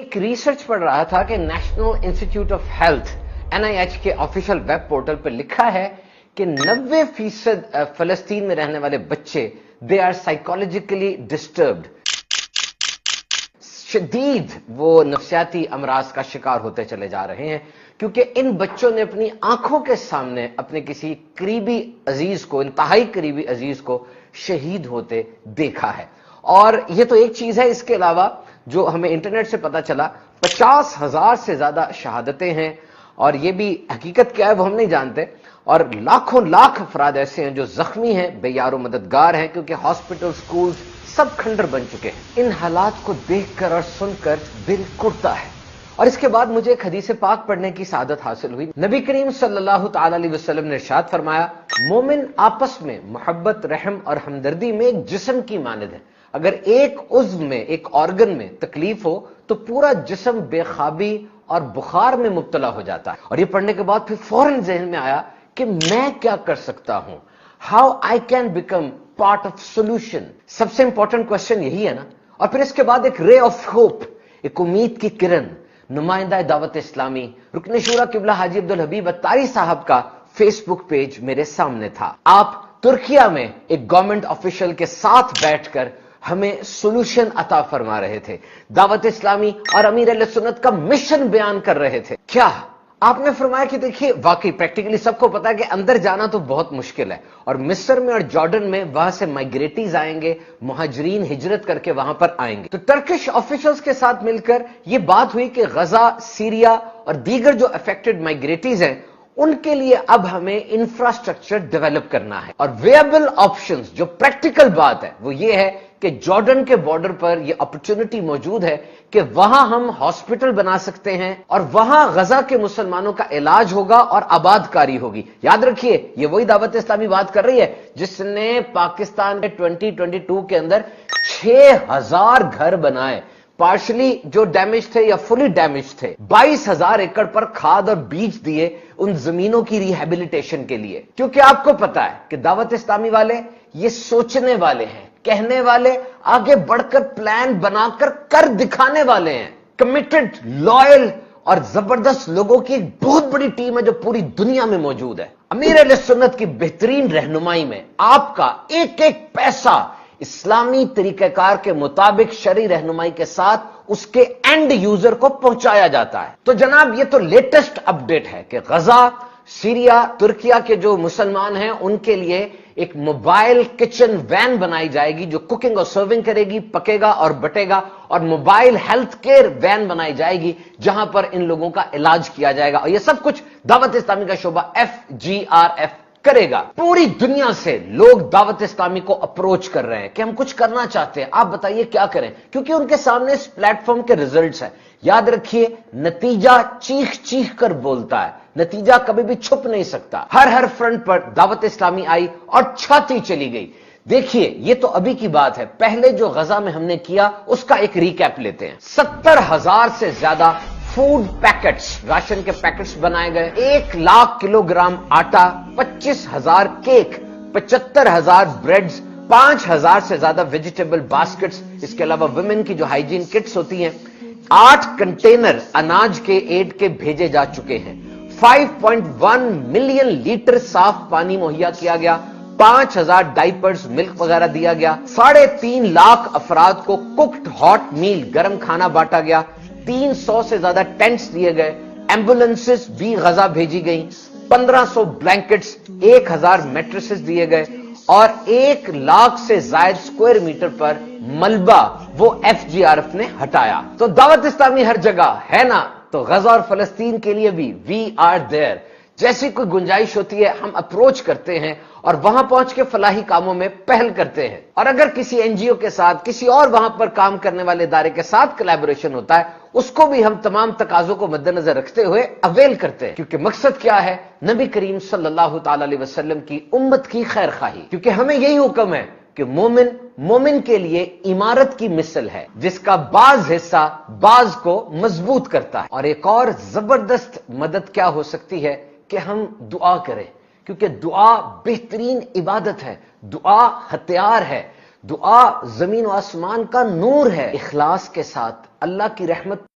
ایک ریسرچ پڑھ رہا تھا کہ national institute of health NIH کے آفیشیل ویب پورٹل پر لکھا ہے کہ 90% فلسطین میں رہنے والے بچے دے آر سائیکولوجیکلی ڈسٹربڈ، شدید وہ نفسیاتی امراض کا شکار ہوتے چلے جا رہے ہیں، کیونکہ ان بچوں نے اپنی آنکھوں کے سامنے اپنے کسی قریبی عزیز کو، انتہائی قریبی عزیز کو شہید ہوتے دیکھا ہے۔ اور یہ تو ایک چیز ہے، اس کے علاوہ جو ہمیں انٹرنیٹ سے پتا چلا 50,000 سے زیادہ شہادتیں ہیں، اور یہ بھی حقیقت کیا ہے وہ ہم نہیں جانتے، اور لاکھوں لاکھ افراد ایسے ہیں جو زخمی ہیں، بے یار و مددگار ہیں، کیونکہ ہاسپٹل، سکولز سب کھنڈر بن چکے ہیں۔ ان حالات کو دیکھ کر اور سن کر دل کڑتا ہے۔ اور اس کے بعد مجھے ایک حدیث پاک پڑھنے کی سعادت حاصل ہوئی۔ نبی کریم صلی اللہ تعالی علیہ وسلم نے ارشاد فرمایا، مومن آپس میں محبت، رحم اور ہمدردی میں ایک جسم کی مانند ہے۔ اگر ایک عضو میں، ایک آرگن میں تکلیف ہو تو پورا جسم بے خوابی اور بخار میں مبتلا ہو جاتا ہے۔ اور یہ پڑھنے کے بعد پھر فوراً ذہن میں آیا کہ میں کیا کر سکتا ہوں، how I can become part of solution. سب سے امپورٹنٹ کوشچن یہی ہے نا۔ اور پھر اس کے بعد ایک رے آف ہوپ، ایک امید کی کرن، نمائندہ دعوت اسلامی رکن شورا قبلہ حاجی عبدالحبیب اتاری صاحب کا فیس بک پیج میرے سامنے تھا۔ آپ ترکیہ میں ایک گورنمنٹ آفیشل کے ساتھ بیٹھ کر ہمیں سولوشن عطا فرما رہے تھے، دعوت اسلامی اور امیر اہل سنت کا مشن بیان کر رہے تھے۔ کیا آپ نے فرمایا کہ دیکھیے، واقعی پریکٹیکلی سب کو پتا ہے کہ اندر جانا تو بہت مشکل ہے، اور مصر میں اور جارڈن میں وہاں سے مائگریٹیز آئیں گے، مہاجرین ہجرت کر کے وہاں پر آئیں گے۔ تو ٹرکش آفیشلز کے ساتھ مل کر یہ بات ہوئی کہ غزہ، سیریا اور دیگر جو افیکٹڈ مائگریٹیز ہیں ان کے لیے اب ہمیں انفراسٹرکچر ڈیولپ کرنا ہے، اور ویبل آپشنز، جو پریکٹیکل بات ہے وہ یہ ہے کہ جارڈن کے بارڈر پر یہ اپرچونٹی موجود ہے کہ وہاں ہم ہاسپٹل بنا سکتے ہیں، اور وہاں غزہ کے مسلمانوں کا علاج ہوگا اور آباد کاری ہوگی۔ یاد رکھیے، یہ وہی دعوت اسلامی بات کر رہی ہے جس نے پاکستان کے 2022 کے اندر 6,000 گھر بنائے، پارشلی جو ڈیمیج تھے یا فلی ڈیمیج تھے، 22,000 ایکڑ پر کھاد اور بیج دیے ان زمینوں کی ریہیبلیٹیشن کے لیے۔ کیونکہ آپ کو پتا ہے کہ دعوت اسلامی والے یہ سوچنے والے ہیں، کہنے والے، آگے بڑھ کر پلان بنا کر دکھانے والے ہیں، کمیٹڈ، لائل اور زبردست لوگوں کی ایک بہت بڑی ٹیم ہے جو پوری دنیا میں موجود ہے۔ امیر اہل سنت کی بہترین رہنمائی میں آپ کا ایک ایک پیسہ اسلامی طریقہ کار کے مطابق شرعی رہنمائی کے ساتھ اس کے اینڈ یوزر کو پہنچایا جاتا ہے۔ تو جناب یہ تو لیٹسٹ اپڈیٹ ہے کہ غزہ، سیریا، ترکیہ کے جو مسلمان ہیں ان کے لیے ایک موبائل کچن وین بنائی جائے گی جو کوکنگ اور سرونگ کرے گی، پکے گا اور بٹے گا، اور موبائل ہیلتھ کیئر وین بنائی جائے گی جہاں پر ان لوگوں کا علاج کیا جائے گا، اور یہ سب کچھ دعوت اسلامی کا شعبہ FGRF کرے گا۔ پوری دنیا سے لوگ دعوت اسلامی کو اپروچ کر رہے ہیں کہ ہم کچھ کرنا چاہتے ہیں، آپ بتائیے کیا کریں، کیونکہ ان کے سامنے اس پلیٹ فارم کے ریزلٹس ہیں۔ یاد رکھیے، نتیجہ چیخ چیخ کر بولتا ہے، نتیجہ کبھی بھی چھپ نہیں سکتا۔ ہر فرنٹ پر دعوت اسلامی آئی اور چھاتی چلی گئی۔ دیکھیے، یہ تو ابھی کی بات ہے، پہلے جو غزہ میں ہم نے کیا اس کا ایک ریکیپ لیتے ہیں۔ 70,000 سے زیادہ فوڈ پیکٹس، راشن کے پیکٹس بنائے گئے، 1 لاکھ کلو گرام آٹا، 25,000 کیک، 75,000 بریڈز، 5,000 سے زیادہ ویجیٹیبل باسکٹس، اس کے علاوہ ویمن کی جو ہائیجین کٹس ہوتی ہیں، 8 کنٹینر اناج کے ایڈ کے بھیجے جا چکے ہیں، 5.1 ملین لیٹر صاف پانی مہیا کیا گیا، 5,000 ڈائپرز، ملک وغیرہ دیا گیا، 3.5 لاکھ افراد کو کوکڈ ہاٹ میل، گرم کھانا بانٹا گیا، 300 سے زیادہ ٹینٹس دیے گئے، ایمبولینسز بھی غزہ بھیجی گئیں، 1500 بلینکٹس، 1,000 میٹریسز دیے گئے، اور 1 لاکھ سے زائد سکوائر میٹر پر ملبہ وہ FGRF نے ہٹایا۔ تو دعوت اسلامی ہر جگہ ہے نا، تو غزہ اور فلسطین کے لیے بھی وی آر دیئر۔ جیسی کوئی گنجائش ہوتی ہے ہم اپروچ کرتے ہیں اور وہاں پہنچ کے فلاحی کاموں میں پہل کرتے ہیں، اور اگر کسی NGO کے ساتھ، کسی اور وہاں پر کام کرنے والے ادارے کے ساتھ کلیبوریشن ہوتا ہے، اس کو بھی ہم تمام تقاضوں کو مد نظر رکھتے ہوئے اویل کرتے ہیں، کیونکہ مقصد کیا ہے؟ نبی کریم صلی اللہ تعالی علیہ وسلم کی امت کی خیر خواہی، کیونکہ ہمیں یہی حکم ہے کہ مومن کے لیے عمارت کی مثل ہے جس کا بعض حصہ بعض کو مضبوط کرتا ہے۔ اور ایک اور زبردست مدد کیا ہو سکتی ہے کہ ہم دعا کریں، کیونکہ دعا بہترین عبادت ہے، دعا ہتھیار ہے، دعا زمین و آسمان کا نور ہے۔ اخلاص کے ساتھ اللہ کی رحمت